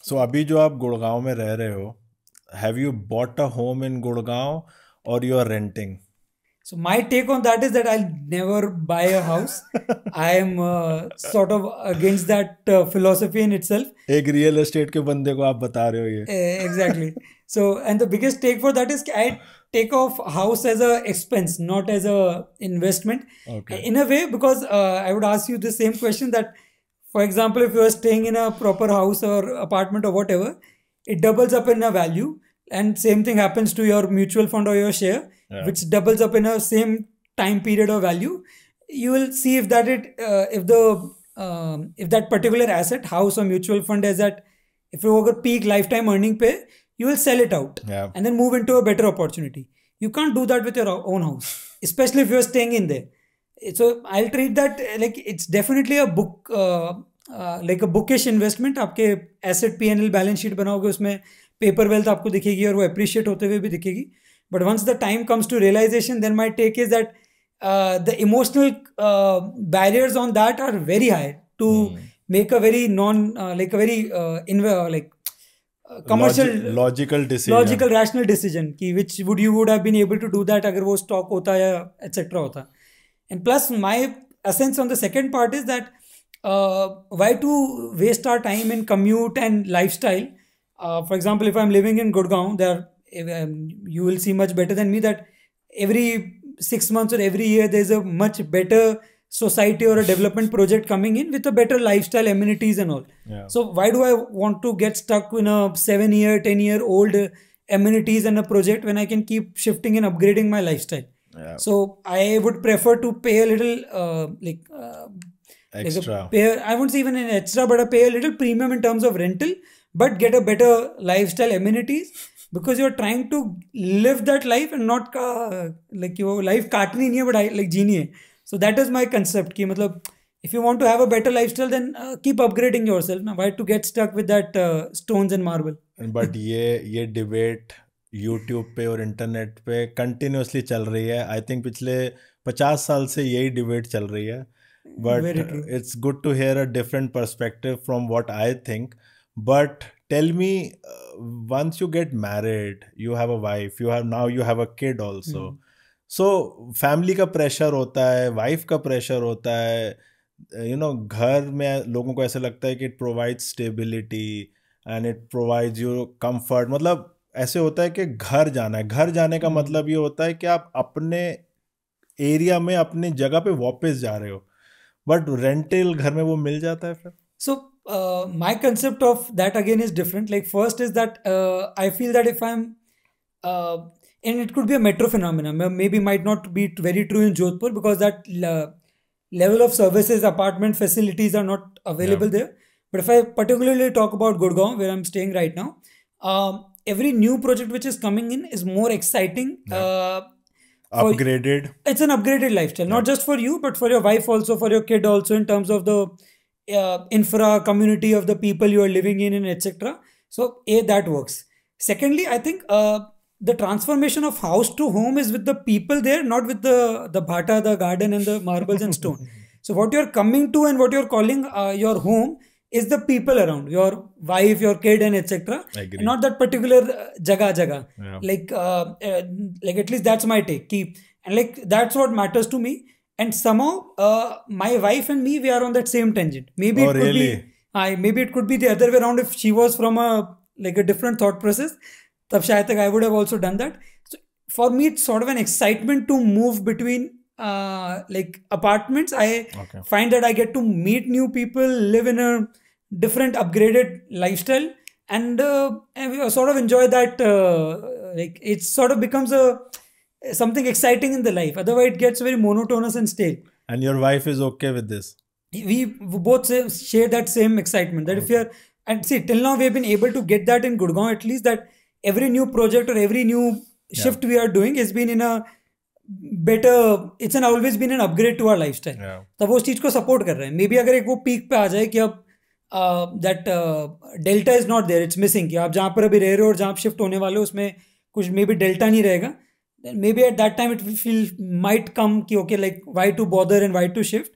सो अभी जो आप गुड़गांव में रह रहे हो, have you bought a home in Gurgaon और you are renting? So my take on that is that I'll never buy a house. I am sort of against that philosophy in itself. एक real estate के बंदे को आप बता रहे हो ये? Exactly. So, and the biggest take for that is I take off house as a expense, not as a investment. Okay. In a way, because I would ask you the same question that, for example, if you are staying in a proper house or apartment or whatever, it doubles up in a value, and same thing happens to your mutual fund or your share, Yeah. which doubles up in a same time period or value. You will see if that if that particular asset, house or mutual fund, is at, if you over peak lifetime earning pay, you will sell it out Yeah. and then move into a better opportunity. You can't do that with your own house, especially if you're staying in there. So I'll treat that like it's definitely a book, like a bookish investment. आपके asset P&L balance sheet बनाओगे, उसमें paper wealth आपको दिखेगी और वो appreciate होते हुए भी दिखेगी. But once the time comes to realization, then my take is that the emotional barriers on that are very high to make a very like a very commercial logical decision. logical rational decision कि which would have been able to do that अगर वो stock होता या etc होता. And plus my essence on the second part is that why to waste our time in commute and lifestyle. For example, if I'm living in Gurgaon, you will see much better than me that every 6 months or every year there's a much better society or a development project coming in with a better lifestyle, amenities and all. Yeah. So why do I want to get stuck in a 7-year, 10-year old amenities and a project when I can keep shifting and upgrading my lifestyle? Yeah. So I would prefer to pay a little Extra. I won't say even an extra, but I pay a little premium in terms of rental, but get a better lifestyle amenities, because you're trying to live that life and not like your life काटनी नहीं है, but like जीनी है. So that is my concept कि मतलब if you want to have a better lifestyle, then keep upgrading yourself. Now, why to get stuck with that stones and marble? But ये debate YouTube पे और internet पे continuously चल रही है. I think पिछले 50 साल से यही डिबेट चल रही है. But it's good to hear a different perspective from what I think. But tell me, once you get married, you have a wife, you have a kid also. So family का pressure होता है, wife का pressure होता है, घर में लोगों को ऐसा लगता है कि it provides stability and it provides you comfort. मतलब ऐसे होता है कि घर जाने का मतलब ये होता है कि आप अपने एरिया में अपनी जगह पे वापस जा रहे हो. बट रेंटल घर में वो मिल जाता है फिर. So my concept of that again is different. Like first is that I feel that if I'm and it could be a metro phenomenon, maybe might not be very true in Jodhpur, because that level of services, apartment facilities are not available there. But if I particularly talk about Gurgaon, where I'm staying right now, every new project which is coming in is more exciting. Upgraded. It's an upgraded lifestyle, not just for you, but for your wife also, for your kid also, in terms of the infra community of the people you are living in, and etc. So that works. Secondly, I think the transformation of house to home is with the people there, not with the bhata, the garden and the marbles and stone. So what you're coming to and what you're calling your home is the people around, your wife, your kid and etc. Not that particular jaga. Yeah. Like at least that's my take. And like that's what matters to me. And somehow my wife and me, we are on that same tangent. Maybe it could be maybe it could be the other way around. If she was from a different thought process, tab shayad I would have also done that. So for me, it's sort of an excitement to move between like apartments. I find that I get to meet new people, live in a different upgraded lifestyle, and sort of enjoy that. Like it sort of becomes something exciting in the life. Otherwise, it gets very monotonous and stale. And your wife is okay with this? We both share that same excitement. That if you're, and see, till now we have been able to get that in Gurgaon, at least, that every new project or every new shift we are doing has been in a better, it's always been an upgrade to our lifestyle. तब वो उस चीज को support कर रहे हैं. Maybe अगर एक वो peak पे आ जाए कि अब that delta is not there, it's missing, कि आप जहाँ पर अभी रह रहे हो और जहाँ आप shift होने वाले हो उसमें कुछ maybe delta नहीं रहेगा, then maybe at that time it might come कि okay, like why to bother and why to shift.